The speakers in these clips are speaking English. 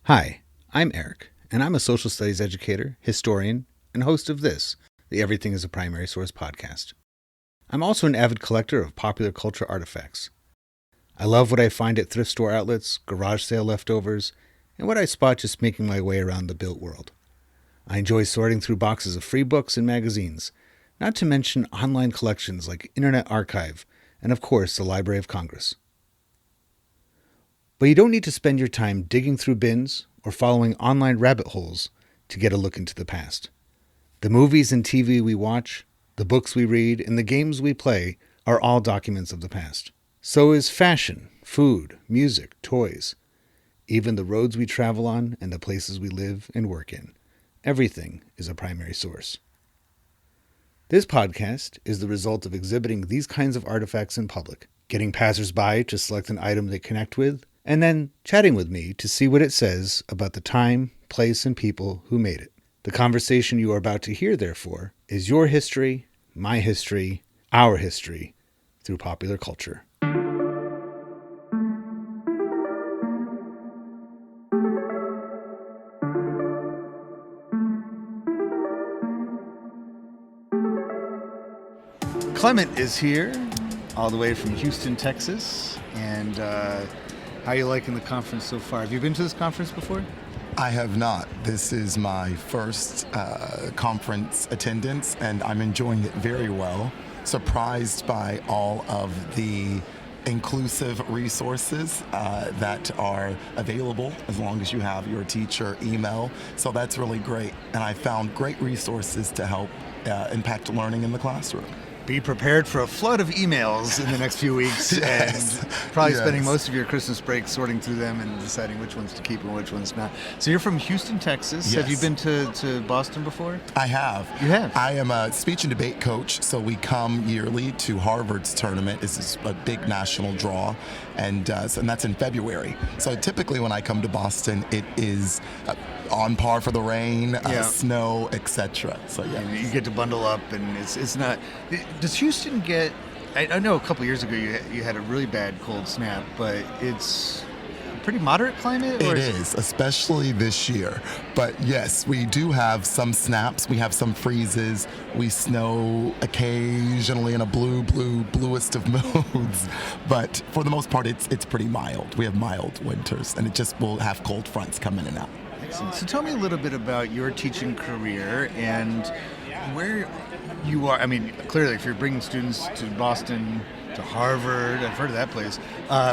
Hi, I'm Eric, and I'm a social studies educator, historian, and host of this, the Everything is a Primary Source podcast. I'm also an avid collector of popular culture artifacts. I love what I find at thrift store outlets, garage sale leftovers, and what I spot just making my way around the built world. I enjoy sorting through boxes of free books and magazines, not to mention online collections like Internet Archive, and of course the Library of Congress. But you don't need to spend your time digging through bins or following online rabbit holes to get a look into the past. The movies and TV we watch, the books we read, and the games we play are all documents of the past. So is fashion, food, music, toys, even the roads we travel on and the places we live and work in. Everything is a primary source. This podcast is the result of exhibiting these kinds of artifacts in public, getting passersby to select an item they connect with, and then chatting with me to see what it says about the time, place, and people who made it. The conversation you are about to hear, therefore, is your history, my history, our history, through popular culture. Clement is here, all the way from Houston, Texas, and how are you liking the conference so far? Have you been to this conference before? I have not. This is my first conference attendance, and I'm enjoying it very well. Surprised by all of the inclusive resources that are available as long as you have your teacher email. So that's really great. And I found great resources to help impact learning in the classroom. Be prepared for a flood of emails in the next few weeks. Yes. And probably spending most of your Christmas break sorting through them and deciding which ones to keep and which ones not. So you're from Houston, Texas. Yes. Have you been to Boston before? I have. You have? I am a speech and debate coach, so we come yearly to Harvard's tournament. This is a big national draw, and that's in February. So typically when I come to Boston, it is on par for the rain, snow, etc. So yeah, and you get to bundle up, and it's not. Does Houston get? I know a couple years ago you had a really bad cold snap, but it's a pretty moderate climate. It is, especially this year. But yes, we do have some snaps. We have some freezes. We snow occasionally in a bluest of moods. But for the most part, it's pretty mild. We have mild winters, and it just will have cold fronts come in and out. Excellent. So tell me a little bit about your teaching career and where you are. I mean, clearly, if you're bringing students to Boston, to Harvard, I've heard of that place,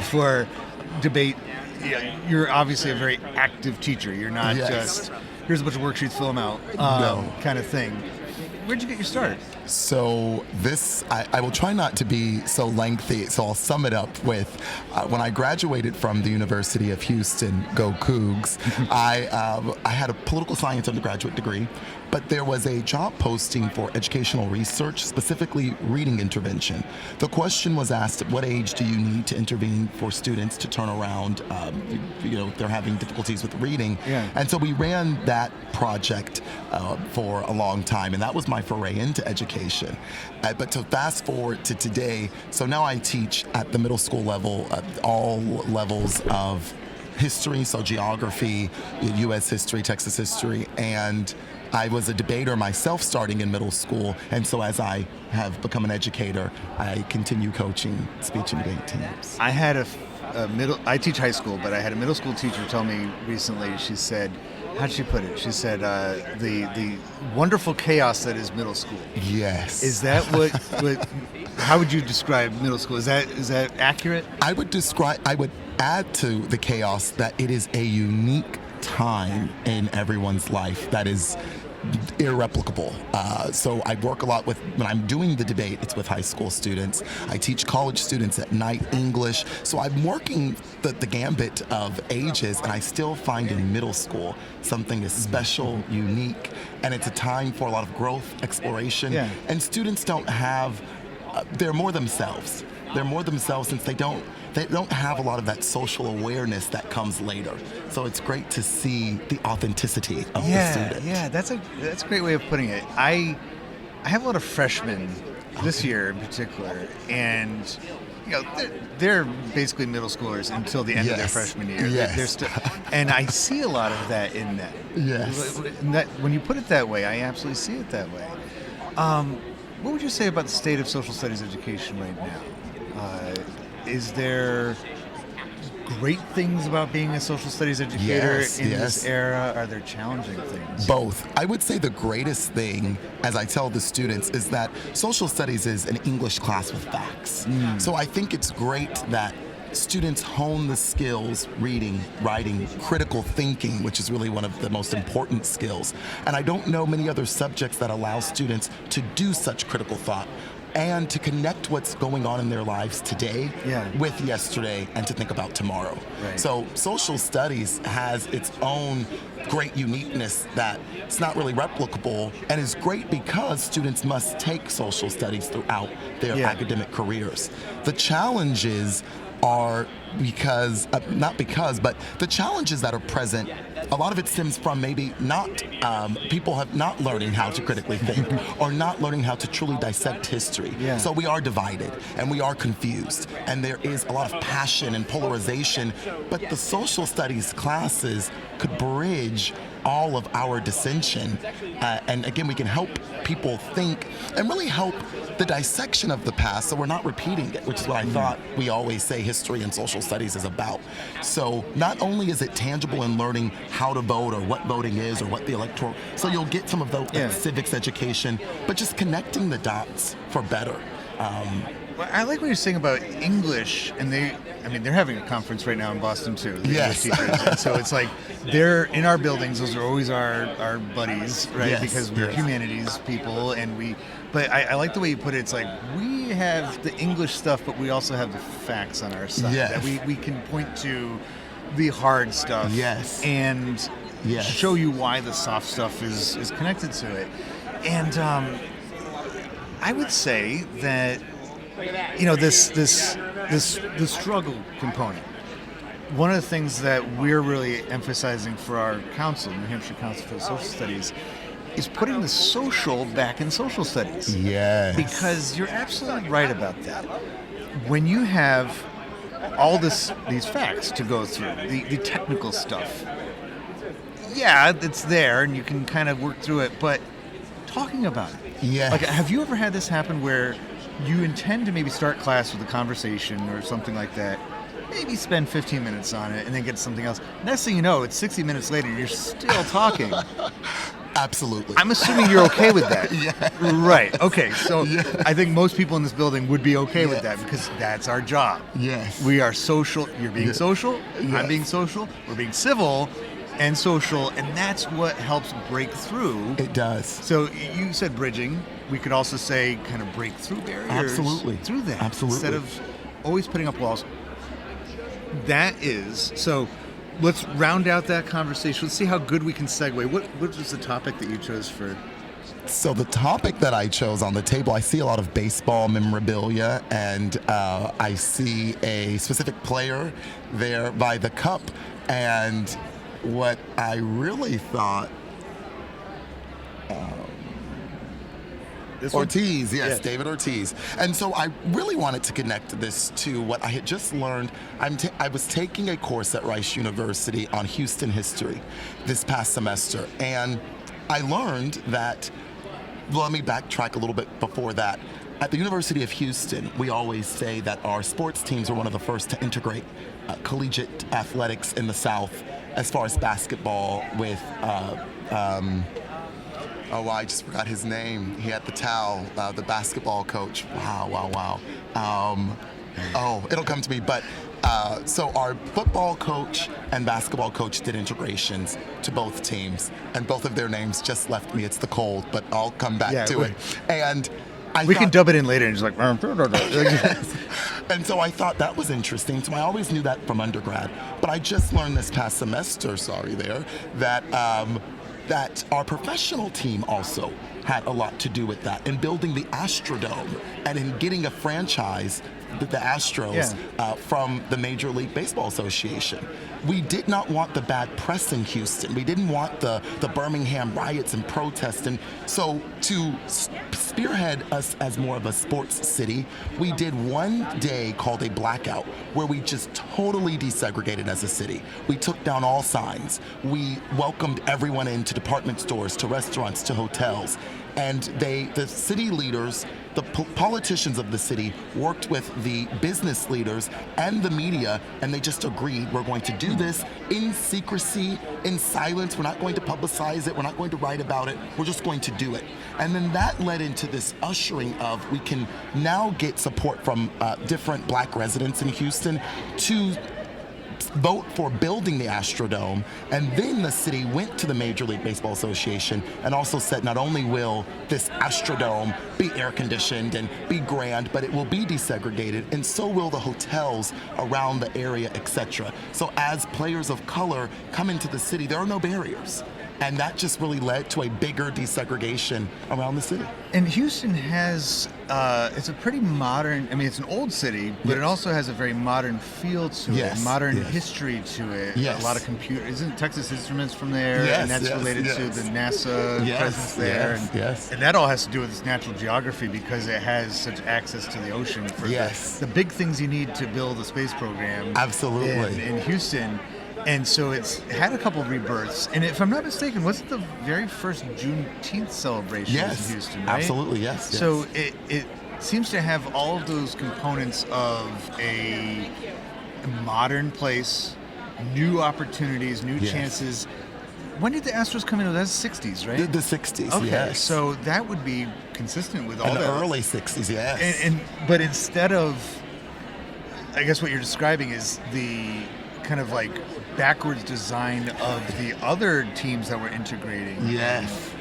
for debate, you're obviously a very active teacher. You're not just, here's a bunch of worksheets, fill them out, kind of thing. Where'd you get your start? So this, I will try not to be so lengthy, so I'll sum it up with, when I graduated from the University of Houston, go Cougs, I had a political science undergraduate degree, but there was a job posting for educational research, specifically reading intervention. The question was asked, at what age do you need to intervene for students to turn around, they're having difficulties with reading? Yeah. And so we ran that project for a long time, and that was my foray into education. But to fast forward to today, so now I teach at the middle school level, all levels of history, so geography, U.S. history, Texas history, and I was a debater myself starting in middle school, and so as I have become an educator, I continue coaching speech and debate teams. I had I teach high school, but I had a middle school teacher tell me recently, she said, how'd she put it? She said, the wonderful chaos that is middle school. Yes. Is that what how would you describe middle school? Is that accurate? I would add to the chaos that it is a unique time in everyone's life that is irreplicable. So I work a lot with, when I'm doing the debate, it's with high school students. I teach college students at night English. So I'm working the gambit of ages, and I still find in middle school something is special, unique, and it's a time for a lot of growth, exploration. Yeah. And students don't have, they're more themselves. They're more themselves since they don't have a lot of that social awareness that comes later. So it's great to see the authenticity of the student. Yeah, that's a great way of putting it. I have a lot of freshmen this year in particular, and they're basically middle schoolers until the end of their freshman year. Yes. They're still, and I see a lot of that in that. Yes. When you put it that way, I absolutely see it that way. What would you say about the state of social studies education right now? Is there great things about being a social studies educator in this era? Are there challenging things? Both. I would say the greatest thing, as I tell the students, is that social studies is an English class with facts. So I think it's great that students hone the skills, reading, writing, critical thinking, which is really one of the most important skills. And I don't know many other subjects that allow students to do such critical thought and to connect what's going on in their lives today with yesterday and to think about tomorrow. Right. So social studies has its own great uniqueness that it's not really replicable and is great because students must take social studies throughout their academic careers. The challenges are but the challenges that are present, a lot of it stems from maybe people have not learning how to critically think or not learning how to truly dissect history. So we are divided and we are confused and there is a lot of passion and polarization, but the social studies classes could bridge all of our dissension. And again, we can help people think and really help the dissection of the past so we're not repeating it, which is what I thought we always say history and social studies is about. So not only is it tangible in learning how to vote or what voting is or what the electoral, so you'll get some of the civics education, but just connecting the dots for better. Well, I like what you're saying about English, and they're having a conference right now in Boston too. The English teachers. And so it's like they're in our buildings. Those are always our buddies, right? Because we're humanities people, But I like the way you put it. It's like we have the English stuff, but we also have the facts on our side. That we can point to the hard stuff. And show you why the soft stuff is connected to it. And I would say that this struggle component. One of the things that we're really emphasizing for our council, New Hampshire Council for Social Studies, is putting the social back in social studies. Because you're absolutely right about that. When you have all these facts to go through, the technical stuff, it's there and you can kind of work through it, but talking about it. Like, have you ever had this happen where you intend to maybe start class with a conversation or something like that, maybe spend 15 minutes on it and then get something else? Next thing you know, it's 60 minutes later and you're still talking. Absolutely. I'm assuming you're okay with that. Right. Okay. So I think most people in this building would be okay with that because that's our job. We are social. You're being social. I'm being social. We're being civil and social, and that's what helps break through. It does. So you said bridging. We could also say kind of break through barriers. Through that. Instead of always putting up walls. That is. So let's round out that conversation. Let's see how good we can segue. What was the topic that you chose for? So the topic that I chose on the table, I see a lot of baseball memorabilia, and I see a specific player there by the cup, and what I really thought... Ortiz, David Ortiz. And so I really wanted to connect this to what I had just learned. I was taking a course at Rice University on Houston history this past semester, and I learned that, let me backtrack a little bit before that. At the University of Houston, we always say that our sports teams were one of the first to integrate collegiate athletics in the South as far as basketball with I just forgot his name. He had the towel, the basketball coach. Wow. It'll come to me. But so our football coach and basketball coach did integrations to both teams, and both of their names just left me. It's the cold, but I'll come back to it. And we can dub it in later and just like. And so I thought that was interesting. So I always knew that from undergrad, but I just learned this past semester. That our professional team also had a lot to do with that in building the Astrodome and in getting a franchise the Astros from the Major League Baseball Association. We did not want the bad press in Houston. We didn't want the Birmingham riots and protests. And so to spearhead us as more of a sports city, we did one day called a blackout where we just totally desegregated as a city. We took down all signs. We welcomed everyone into department stores, to restaurants, to hotels. And the city leaders, the politicians of the city worked with the business leaders and the media, and they just agreed, we're going to do this in secrecy, in silence. We're not going to publicize it. We're not going to write about it. We're just going to do it. And then that led into this ushering of, we can now get support from different black residents in Houston to vote for building the Astrodome, and then the city went to the Major League Baseball Association and also said, not only will this Astrodome be air conditioned and be grand, but it will be desegregated, and so will the hotels around the area, etc. So as players of color come into the city, there are no barriers. And that just really led to a bigger desegregation around the city. And Houston has, it's a pretty modern, I mean, it's an old city, but it also has a very modern feel to it, modern history to it. A lot of computer, isn't Texas Instruments from there? And that's related to the NASA presence there. And that all has to do with its natural geography because it has such access to the ocean for the big things you need to build a space program. Absolutely. In Houston. And so it's had a couple of rebirths. And if I'm not mistaken, was it the very first Juneteenth celebration in Houston, right? Absolutely, yes. So it seems to have all of those components of a modern place, new opportunities, new chances. When did the Astros come in? That's the 60s, right? The 60s, okay, yes. So that would be consistent with all the early 60s, yes. But instead of, I guess what you're describing is the kind of like backwards design of the other teams that were integrating. Yes.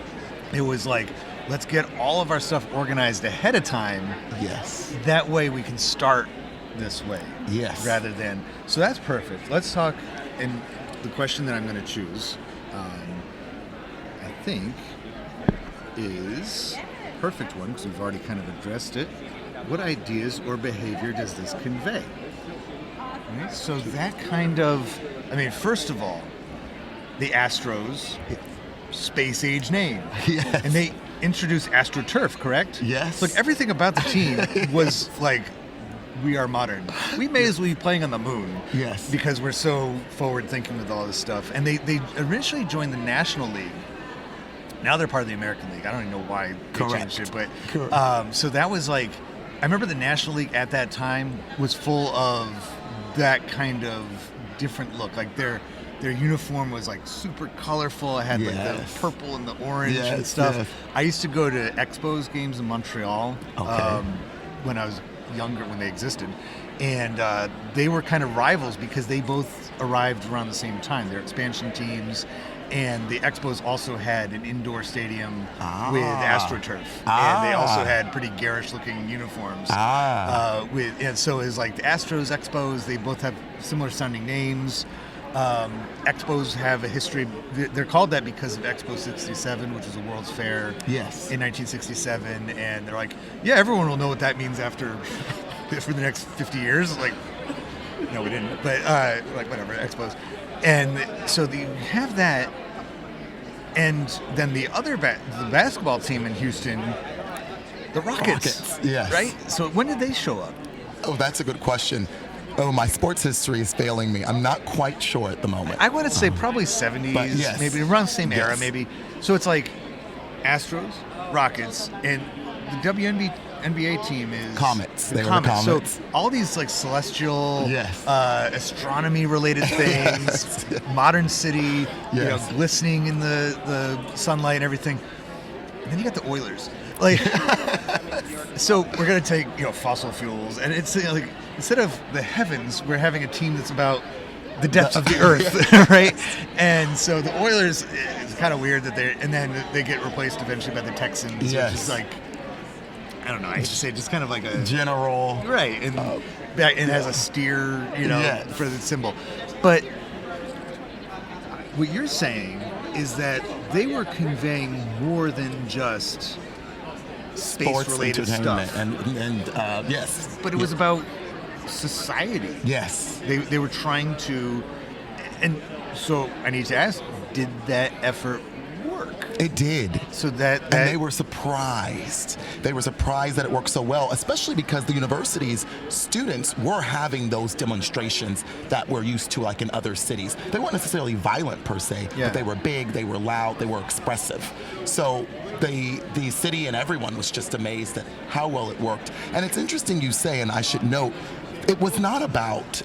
It was like, let's get all of our stuff organized ahead of time. Yes. That way we can start this way. Yes. Rather than, so that's perfect. Let's talk, and the question that I'm going to choose, I think, is a perfect one because we've already kind of addressed it. What ideas or behavior does this convey? Right? So that kind of, I mean, first of all, the Astros, space age name. Yes. And they introduced AstroTurf, correct? Yes. Look, everything about the team was like, we are modern. We may as well be playing on the moon. Yes. Because we're so forward thinking with all this stuff. And they initially joined the National League. Now they're part of the American League. I don't even know why they changed it. But so that was like, I remember the National League at that time was full of that kind of different look. Like their uniform was like super colorful. It had like the purple and the orange and stuff. Yes. I used to go to Expos games in Montreal when I was younger, when they existed. And they were kind of rivals because they both arrived around the same time. They're expansion teams. And the Expos also had an indoor stadium with AstroTurf. And they also had pretty garish-looking uniforms. And so it's like the Astros, Expos, they both have similar-sounding names. Expos have a history. They're called that because of Expo 67, which was a World's Fair in 1967. And they're like, yeah, everyone will know what that means after for the next 50 years. Like, no, we didn't. But like, whatever, Expos. And so you have that. And then the other the basketball team in Houston, the Rockets. Yes. Right? So when did they show up? Oh, that's a good question. Oh, my sports history is failing me. I'm not quite sure at the moment. I want to say probably 70s, maybe around the same era, maybe. So it's like Astros, Rockets, and the WNBA team is Comets. The Comets. So all these like celestial, astronomy related things, modern city, you know, glistening in the sunlight and everything. And then you got the Oilers. Like, so we're gonna take fossil fuels, and it's like instead of the heavens, we're having a team that's about the depths of the earth, right? And so the Oilers, it's kind of weird that and then they get replaced eventually by the Texans, which is like, I don't know, I hate to say it, just kind of like a general, right? And it has a steer, for the symbol. But what you're saying is that they were conveying more than just space-related stuff, and yes, but it was about society. Yes. They were trying to, and so I need to ask, did that effort work? It did. So that and they were surprised. They were surprised that it worked so well, especially because the university's students were having those demonstrations that we're used to like in other cities. They weren't necessarily violent per se, but they were big, they were loud, they were expressive. So the city and everyone was just amazed at how well it worked. And it's interesting you say, and I should note, it was not about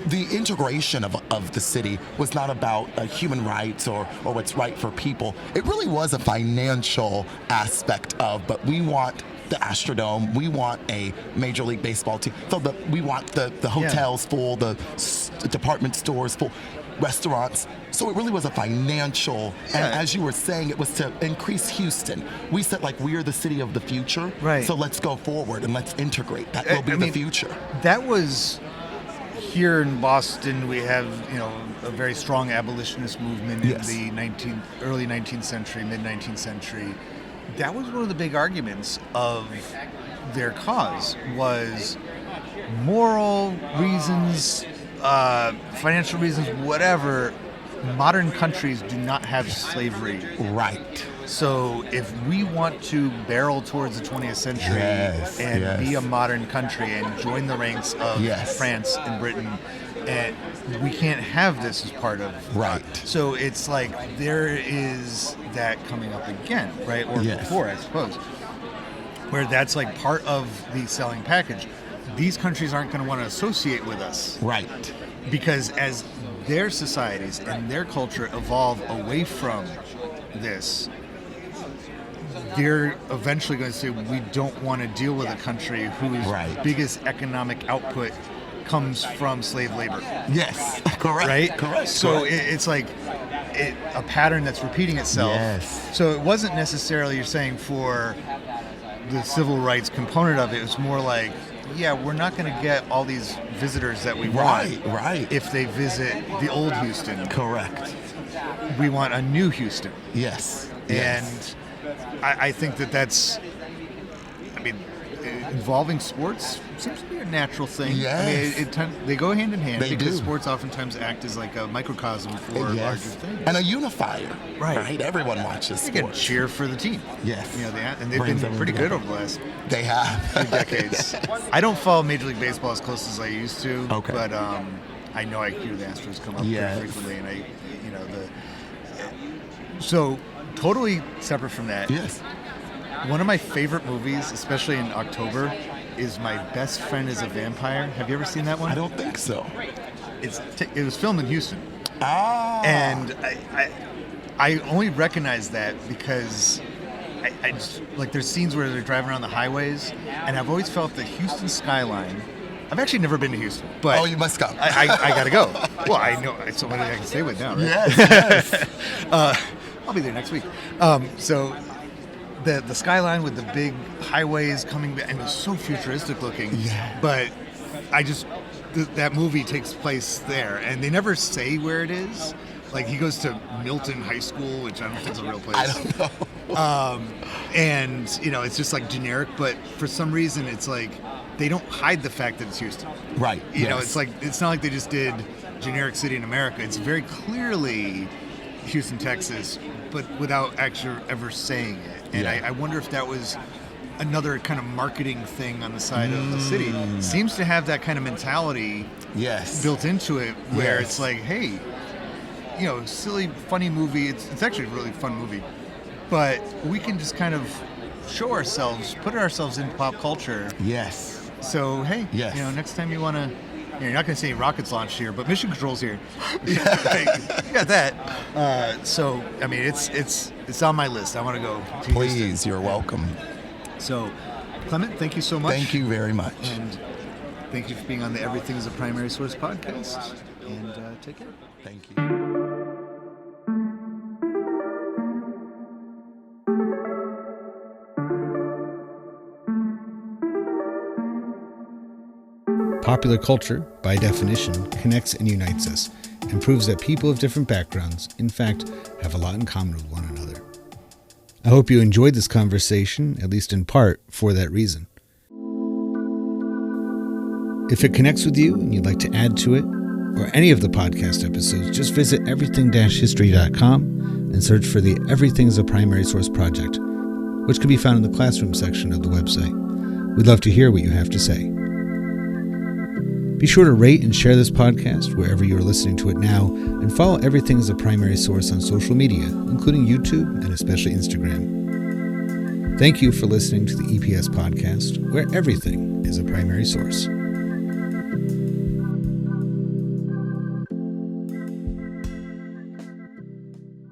the integration of the city was not about human rights or what's right for people. It really was a financial aspect of, but we want the Astrodome, we want a Major League Baseball team, so we want the hotels full, the department stores full, restaurants. So it really was a financial, and as you were saying, it was to increase Houston. We said, like, we're the city of the future, right? So let's go forward and let's integrate. That will be the future. That was... Here in Boston, we have, a very strong abolitionist movement in the early 19th century, mid 19th century. That was one of the big arguments of their cause, was moral reasons, financial reasons, whatever. Modern countries do not have slavery. Right. So if we want to barrel towards the 20th century and be a modern country and join the ranks of France and Britain, and we can't have this as part of So it's like there is that coming up again, right? Or before, I suppose, where that's like part of the selling package. These countries aren't going to want to associate with us. Right. Because as their societies and their culture evolve away from this, they're eventually going to say, we don't want to deal with a country whose biggest economic output comes from slave labor. Yes, correct. Right? Correct. So it's like a pattern that's repeating itself. Yes. So it wasn't necessarily, you're saying, for the civil rights component of it. It was more like, we're not going to get all these visitors that we want if they visit the old Houston. Correct. We want a new Houston. Yes. And I think that's, involving sports seems to be a natural thing. Yes. They go hand in hand because do. Sports oftentimes act as like a microcosm for larger things. And a unifier. Right. Everyone watches sports. They can cheer for the team. Yes. And they've been pretty good over the last few decades. I don't follow Major League Baseball as close as I used to. Okay. But I know I hear the Astros come up pretty frequently, and so totally separate from that. Yes. One of my favorite movies, especially in October, is My Best Friend is a Vampire. Have you ever seen that one? I don't think so. It was filmed in Houston. And I only recognize that because I just, like, there's scenes where they're driving around the highways, and I've always felt the Houston skyline. I've actually never been to Houston, but you must go. I got to go. Well, I know it's somebody I can stay with now, right? Yes. I'll be there next week. So the skyline with the big highways coming back, and it's so futuristic looking. Yeah. But that movie takes place there, and they never say where it is. Like, he goes to Milton High School, which I don't think is a real place. I don't know. And, it's just like generic, but for some reason it's like they don't hide the fact that it's Houston. Right. It's like, it's not like they just did generic city in America. It's very clearly Houston, Texas, but without actually ever saying it. And I wonder if that was another kind of marketing thing on the side of the city. Seems to have that kind of mentality built into it, where it's like, hey, silly, funny movie. It's actually a really fun movie, but we can just kind of show ourselves, put ourselves in pop culture. Yes. So, hey, next time you want to, you're not going to see any rockets launched here, but Mission Control's here. You got that. So, it's on my list. I want to go to Please, Houston. you're welcome. So, Clement, thank you so much. Thank you very much. And thank you for being on the Everything is a Primary Source podcast. And take care. Thank you. Popular culture, by definition, connects and unites us, and proves that people of different backgrounds, in fact, have a lot in common with one another. I hope you enjoyed this conversation, at least in part, for that reason. If it connects with you and you'd like to add to it, or any of the podcast episodes, just visit everything-history.com and search for the Everything is a Primary Source project, which can be found in the classroom section of the website. We'd love to hear what you have to say. Be sure to rate and share this podcast wherever you are listening to it now, and follow Everything as a Primary Source on social media, including YouTube and especially Instagram. Thank you for listening to the EPS podcast, where everything is a primary source.